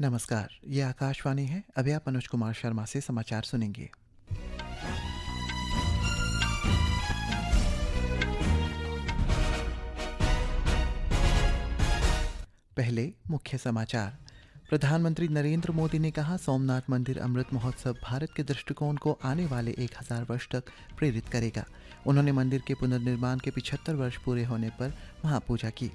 नमस्कार, ये आकाशवाणी है। अभी आप मनोज कुमार शर्मा से समाचार सुनेंगे। पहले मुख्य समाचार। प्रधानमंत्री नरेंद्र मोदी ने कहा, सोमनाथ मंदिर अमृत महोत्सव भारत के दृष्टिकोण को आने वाले 1000 वर्ष तक प्रेरित करेगा। उन्होंने मंदिर के पुनर्निर्माण के 75 वर्ष पूरे होने पर वहां पूजा की।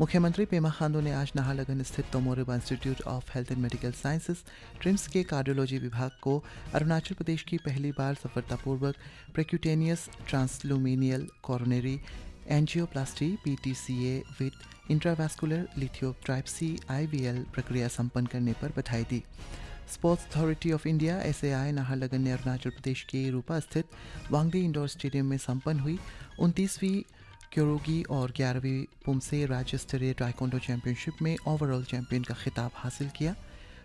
मुख्यमंत्री पेमा खांडू ने आज नाहरलगुन स्थित Tomo Riba institute of health and medical sciences TRIHMS के कार्डियोलॉजी विभाग को अरुणाचल प्रदेश की पहली बार सफलतापूर्वक percutaneous transluminal coronary angioplasty (PTCA) with intravascular lithotripsy (IVL) प्रक्रिया संपन्न करने पर बधाई दी। Sports authority of India (SAI) Naharlagun ने अरुणाचल प्रदेश के रूपा स्थित वांगडी इंडोर स्टेडियम में संपन्न हुई 29वीं क्योरोगी और 11वीं पुमसे राज्य स्तरीय टाइकोंडो चैंपियनशिप में ओवरऑल चैंपियन का खिताब हासिल किया।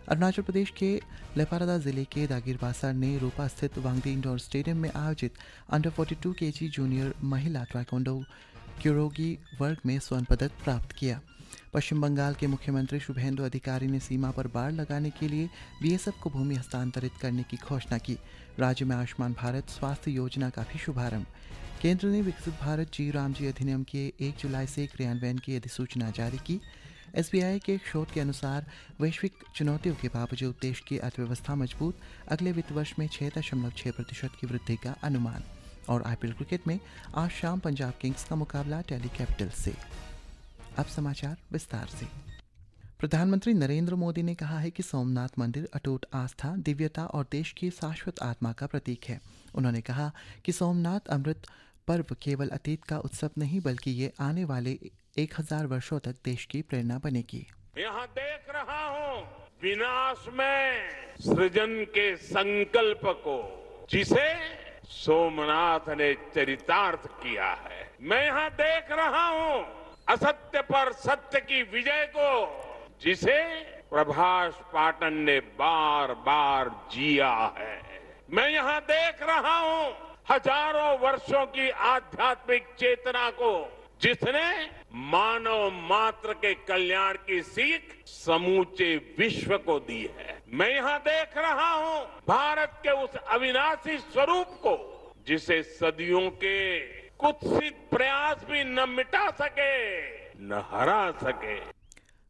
अरुणाचल प्रदेश के लेपारादा जिले के दागिरबासार ने रूपा स्थित वांगडी इंडोर स्टेडियम में आयोजित अंडर 42 kg जूनियर महिला टाइकोंडो क्योरोगी वर्ग में स्वर्ण पदक प्राप्त किया। पश्चिम बंगाल के मुख्यमंत्री शुभेंदु अधिकारी ने सीमा पर बाड़ लगाने के लिए BSF को भूमि हस्तांतरित करने की घोषणा की। राज्य में आयुष्मान भारत स्वास्थ्य योजना का भी शुभारंभ। केंद्र ने विकसित भारत जी रामजी अधिनियम के 1 जुलाई से क्रियान्वयन की अधिसूचना जारी की। SBI के एक शोध के अनुसार वैश्विक चुनौतियों के बावजूद देश की अर्थव्यवस्था मजबूत, अगले वित्त वर्ष में 6.6% की वृद्धि का अनुमान। और IPL क्रिकेट में आज शाम पंजाब किंग्स का मुकाबला दिल्ली कैपिटल से। अब समाचार विस्तार से। प्रधानमंत्री नरेंद्र मोदी ने कहा है कि सोमनाथ मंदिर अटूट आस्था, दिव्यता और देश की शाश्वत आत्मा का प्रतीक है। उन्होंने कहा कि सोमनाथ अमृत पर्व केवल अतीत का उत्सव नहीं, बल्कि ये आने वाले 1000 वर्षों तक देश की प्रेरणा बनेगी। यहाँ देख रहा हूँ विनाश में सृजन के संकल्प को, जिसे सोमनाथ ने चरितार्थ किया है। मैं यहाँ देख रहा हूँ असत्य पर सत्य की विजय को, जिसे प्रभास पाटन ने बार बार जिया है। मैं यहाँ देख रहा हूँ हजारों वर्षों की आध्यात्मिक चेतना को, जिसने मानव मात्र के कल्याण की सीख समूचे विश्व को दी है। मैं यहाँ देख रहा हूँ भारत के उस अविनाशी स्वरूप को, जिसे सदियों के कुत्सित प्रयास भी न मिटा सके, न हरा सके।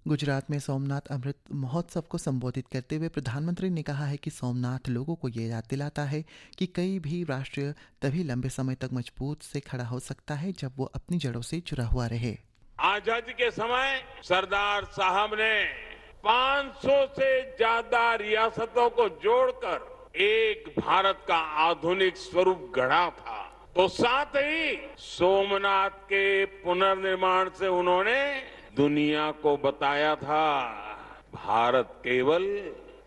गुजरात में सोमनाथ अमृत महोत्सव को संबोधित करते हुए प्रधानमंत्री ने कहा है कि सोमनाथ लोगों को ये याद दिलाता है कि कई भी राष्ट्र तभी लंबे समय तक मजबूत से खड़ा हो सकता है जब वो अपनी जड़ों से जुड़ा हुआ रहे। आजादी के समय सरदार साहब ने 500 से ज्यादा रियासतों को जोड़कर एक भारत का आधुनिक स्वरूप गढ़ा था। तो साथ ही सोमनाथ के पुनर्निर्माण से उन्होंने दुनिया को बताया था, भारत केवल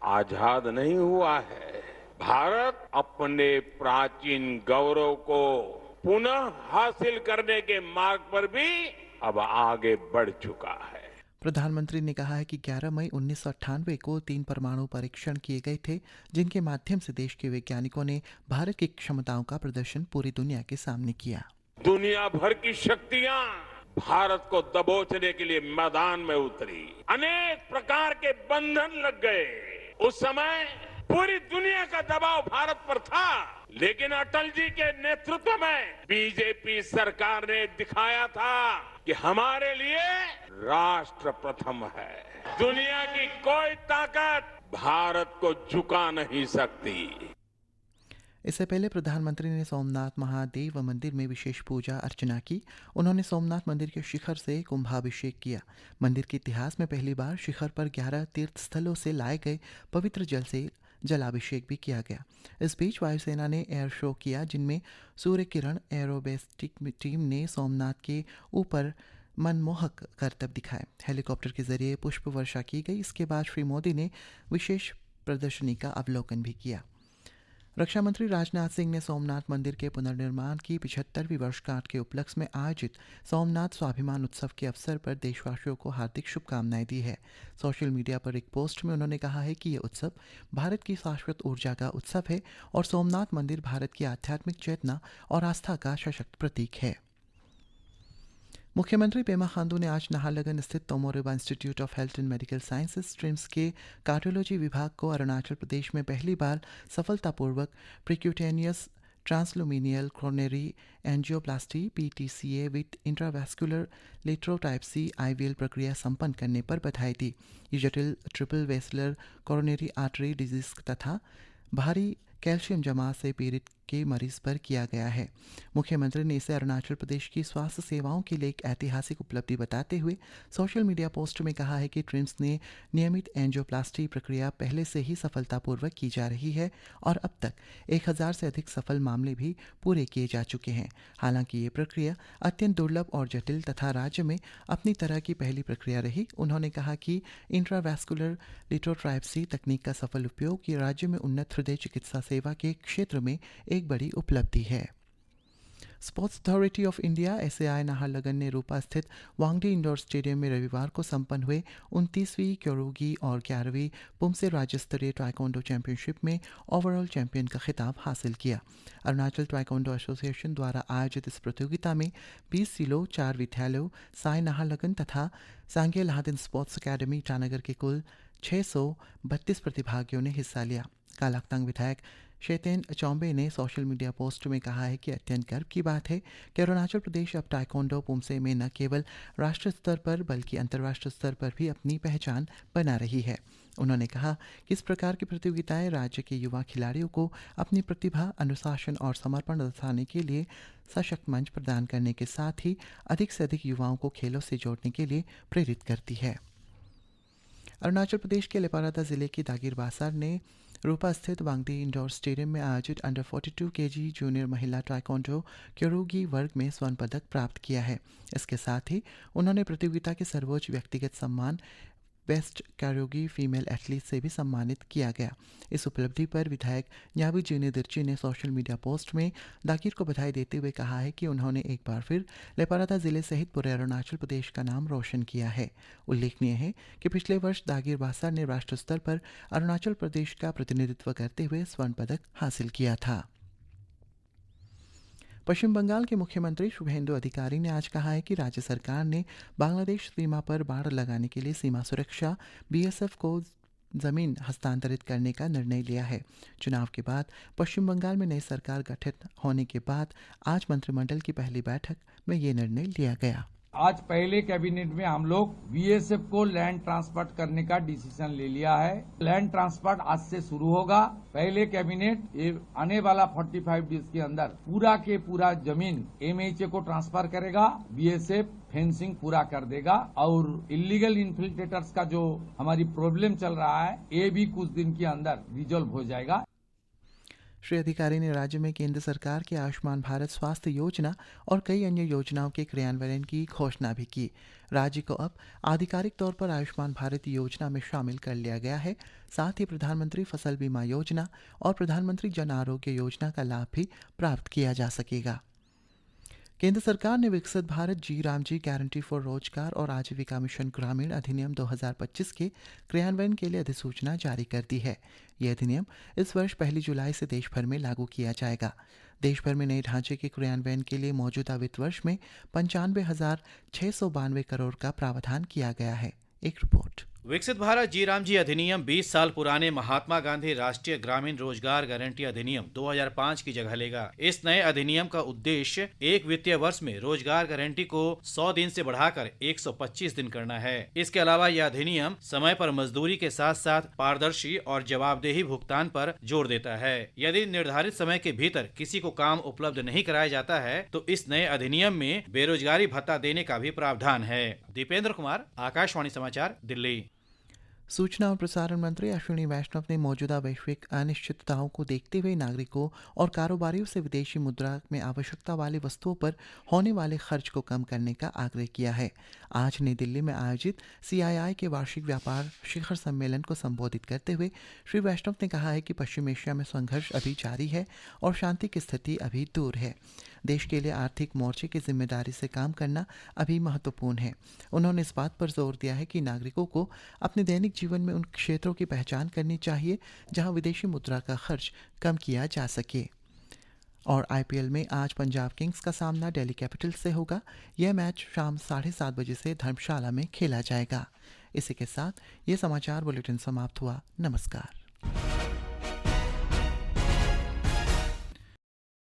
आजाद नहीं हुआ है, भारत अपने प्राचीन गौरव को पुनः हासिल करने के मार्ग पर भी अब आगे बढ़ चुका है। प्रधानमंत्री ने कहा है कि 11 मई 1998 को 3 परमाणु परीक्षण किए गए थे, जिनके माध्यम से देश के वैज्ञानिकों ने भारत की क्षमताओं का प्रदर्शन पूरी दुनिया के सामने किया। दुनिया भर की शक्तियां भारत को दबोचने के लिए मैदान में उतरी। अनेक प्रकार के बंधन लग गए। उस समय पूरी दुनिया का दबाव भारत पर था, लेकिन अटल जी के नेतृत्व में बीजेपी सरकार ने दिखाया था कि हमारे लिए राष्ट्र प्रथम है। दुनिया की कोई ताकत भारत को झुका नहीं सकती। इससे पहले प्रधानमंत्री ने सोमनाथ महादेव मंदिर में विशेष पूजा अर्चना की। उन्होंने सोमनाथ मंदिर के शिखर से कुंभाभिषेक किया। मंदिर के इतिहास में पहली बार शिखर पर 11 तीर्थ स्थलों से लाए गए पवित्र जल से जलाभिषेक भी किया गया। इस बीच वायुसेना ने एयर शो किया, जिनमें सूर्य किरण एरोबेस्टिक टीम ने सोमनाथ के ऊपर मनमोहक करतब दिखाए। हेलीकॉप्टर के जरिए पुष्प वर्षा की गई। इसके बाद श्री मोदी ने विशेष प्रदर्शनी का अवलोकन भी किया। रक्षा मंत्री राजनाथ सिंह ने सोमनाथ मंदिर के पुनर्निर्माण की 75वीं वर्षगांठ के उपलक्ष्य में आयोजित सोमनाथ स्वाभिमान उत्सव के अवसर पर देशवासियों को हार्दिक शुभकामनाएं दी है। सोशल मीडिया पर एक पोस्ट में उन्होंने कहा है कि ये उत्सव भारत की शाश्वत ऊर्जा का उत्सव है और सोमनाथ मंदिर भारत की आध्यात्मिक चेतना और आस्था का सशक्त प्रतीक है। मुख्यमंत्री पेमा खांडू ने आज नाहरलगुन स्थित Tomo Riba institute of health and medical sciences TRIHMS के कार्डियोलॉजी विभाग को अरुणाचल प्रदेश में पहली बार सफलतापूर्वक percutaneous transluminal coronary angioplasty PTCA with intravascular lithotripsy IVL प्रक्रिया संपन्न करने पर बधाई दी। ये जटिल triple vessel coronary artery disease तथा भारी कैल्शियम जमा से पीड़ित के मरीज पर किया गया है। मुख्यमंत्री ने इसे अरुणाचल प्रदेश की स्वास्थ्य सेवाओं के लिए एक ऐतिहासिक उपलब्धि बताते हुए सोशल मीडिया पोस्ट में कहा है कि ट्रिम्स ने नियमित एंजियोप्लास्टी प्रक्रिया पहले से ही सफलतापूर्वक की जा रही है और अब तक 1000 से अधिक सफल मामले भी पूरे किए जा चुके हैं। हालांकि ये प्रक्रिया अत्यंत दुर्लभ और जटिल तथा राज्य में अपनी तरह की पहली प्रक्रिया रही। उन्होंने कहा कि इंट्रावैस्कुलर लिथोट्राइप्सी तकनीक का सफल उपयोग ये राज्य में उन्नत हृदय चिकित्सा सेवा के क्षेत्र में एक बड़ी उपलब्धि है। Sports authority of India SAI Naharlagun ने रूपा स्थित वांगडी इंडोर स्टेडियम में रविवार को संपन्न हुए 29वीं क्योरुगी और 11वीं पुमसे राज्य स्तरीय ताइक्वांडो चैंपियनशिप में ओवरऑल चैंपियन का खिताब हासिल किया। अरुणाचल ताइक्वांडो एसोसिएशन द्वारा आयोजित इस प्रतियोगिता में 20 जिलों 4 विद्यालयों साई नाहरलगुन तथा सांगे लाहदेन स्पोर्ट्स अकेडमी ईटानगर के कुल 632 प्रतिभागियों ने हिस्सा लिया। कालाकतांग विधायक शेतेन चौंबे ने सोशल मीडिया पोस्ट में कहा है कि अत्यंत गर्व की बात है कि अरुणाचल प्रदेश अब ताइक्वांडो पुमसे में न केवल राष्ट्रीय स्तर पर बल्कि अंतर्राष्ट्रीय स्तर पर भी अपनी पहचान बना रही है। उन्होंने कहा कि इस प्रकार की प्रतियोगिताएं राज्य के युवा खिलाड़ियों को अपनी प्रतिभा, अनुशासन और समर्पण दर्शाने के लिए सशक्त मंच प्रदान करने के साथ ही अधिक से अधिक युवाओं को खेलों से जोड़ने के लिए प्रेरित करती है। अरुणाचल प्रदेश के लेपारादा जिले की दागिर बासार ने रूपा स्थित वांगडी इंडोर स्टेडियम में आयोजित अंडर 42 केजी जूनियर महिला ताइक्वांडो क्योरुगी वर्ग में स्वर्ण पदक प्राप्त किया है। इसके साथ ही उन्होंने प्रतियोगिता के सर्वोच्च व्यक्तिगत सम्मान बेस्ट क्योरुगी फीमेल एथलीट से भी सम्मानित किया गया। इस उपलब्धि पर विधायक न्याबी जीने दिर्ची ने सोशल मीडिया पोस्ट में दागिर को बधाई देते हुए कहा है कि उन्होंने एक बार फिर लेपारादा जिले सहित पूरे अरुणाचल प्रदेश का नाम रोशन किया है। उल्लेखनीय है कि पिछले वर्ष दागिर बासार ने राष्ट्रीय स्तर पर अरुणाचल प्रदेश का प्रतिनिधित्व करते हुए स्वर्ण पदक हासिल किया था। पश्चिम बंगाल के मुख्यमंत्री शुभेंदु अधिकारी ने आज कहा है कि राज्य सरकार ने बांग्लादेश सीमा पर बाड़ लगाने के लिए सीमा सुरक्षा बीएसएफ को जमीन हस्तांतरित करने का निर्णय लिया है। चुनाव के बाद पश्चिम बंगाल में नई सरकार गठित होने के बाद आज मंत्रिमंडल की पहली बैठक में ये निर्णय लिया गया। आज पहले कैबिनेट में हम लोग बीएसएफ को लैंड ट्रांसफर करने का डिसीजन ले लिया है। लैंड ट्रांसफर आज से शुरू होगा। पहले कैबिनेट ये आने वाला 45 डेज के अंदर पूरा के पूरा जमीन एमएचए को ट्रांसफर करेगा। बीएसएफ फेंसिंग पूरा कर देगा और इलीगल इन्फिल्ट्रेटर्स का जो हमारी प्रॉब्लम चल रहा है ये भी कुछ दिन के अंदर रिजॉल्व हो जाएगा। श्री अधिकारी ने राज्य में केंद्र सरकार की आयुष्मान भारत स्वास्थ्य योजना और कई अन्य योजनाओं के क्रियान्वयन की घोषणा भी की। राज्य को अब आधिकारिक तौर पर आयुष्मान भारत योजना में शामिल कर लिया गया है। साथ ही प्रधानमंत्री फसल बीमा योजना और प्रधानमंत्री जन आरोग्य योजना का लाभ भी प्राप्त किया जा सकेगा। केंद्र सरकार ने विकसित भारत जी रामजी गारंटी फॉर रोजगार और आजीविका मिशन ग्रामीण अधिनियम 2025 के क्रियान्वयन के लिए अधिसूचना जारी कर दी है। यह अधिनियम इस वर्ष 1 जुलाई से देश भर में लागू किया जाएगा। देश भर में नए ढांचे के क्रियान्वयन के लिए मौजूदा वित्त वर्ष में 95,692 करोड़ का प्रावधान किया गया है। एक रिपोर्ट। विकसित भारत जी रामजी अधिनियम 20 साल पुराने महात्मा गांधी राष्ट्रीय ग्रामीण रोजगार गारंटी अधिनियम 2005 की जगह लेगा। इस नए अधिनियम का उद्देश्य एक वित्तीय वर्ष में रोजगार गारंटी को 100 दिन से बढ़ाकर 125 दिन करना है। इसके अलावा यह अधिनियम समय पर मजदूरी के साथ साथ पारदर्शी और जवाबदेही भुगतान पर जोर देता है। यदि निर्धारित समय के भीतर किसी को काम उपलब्ध नहीं कराया जाता है तो इस नए अधिनियम में बेरोजगारी भत्ता देने का भी प्रावधान है। दीपेंद्र कुमार, आकाशवाणी समाचार, दिल्ली। सूचना और प्रसारण मंत्री अश्विनी वैष्णव ने मौजूदा वैश्विक अनिश्चितताओं को देखते हुए नागरिकों और कारोबारियों से विदेशी मुद्रा में आवश्यकता वाली वस्तुओं पर होने वाले खर्च को कम करने का आग्रह किया है। आज नई दिल्ली में आयोजित CII के वार्षिक व्यापार शिखर सम्मेलन को संबोधित करते हुए श्री वैष्णव ने कहा है कि पश्चिम एशिया में संघर्ष अभी जारी है और शांति की स्थिति अभी दूर है। देश के लिए आर्थिक मोर्चे की जिम्मेदारी से काम करना अभी महत्वपूर्ण है। उन्होंने इस बात पर जोर दिया है कि नागरिकों को अपने दैनिक जीवन में उन क्षेत्रों की पहचान करनी चाहिए जहां विदेशी मुद्रा का खर्च कम किया जा सके। और आईपीएल में आज पंजाब किंग्स का सामना दिल्ली कैपिटल्स से होगा। यह मैच शाम 7:30 बजे से धर्मशाला में खेला जाएगा। इसी के साथ ये समाचार बुलेटिन समाप्त हुआ। नमस्कार।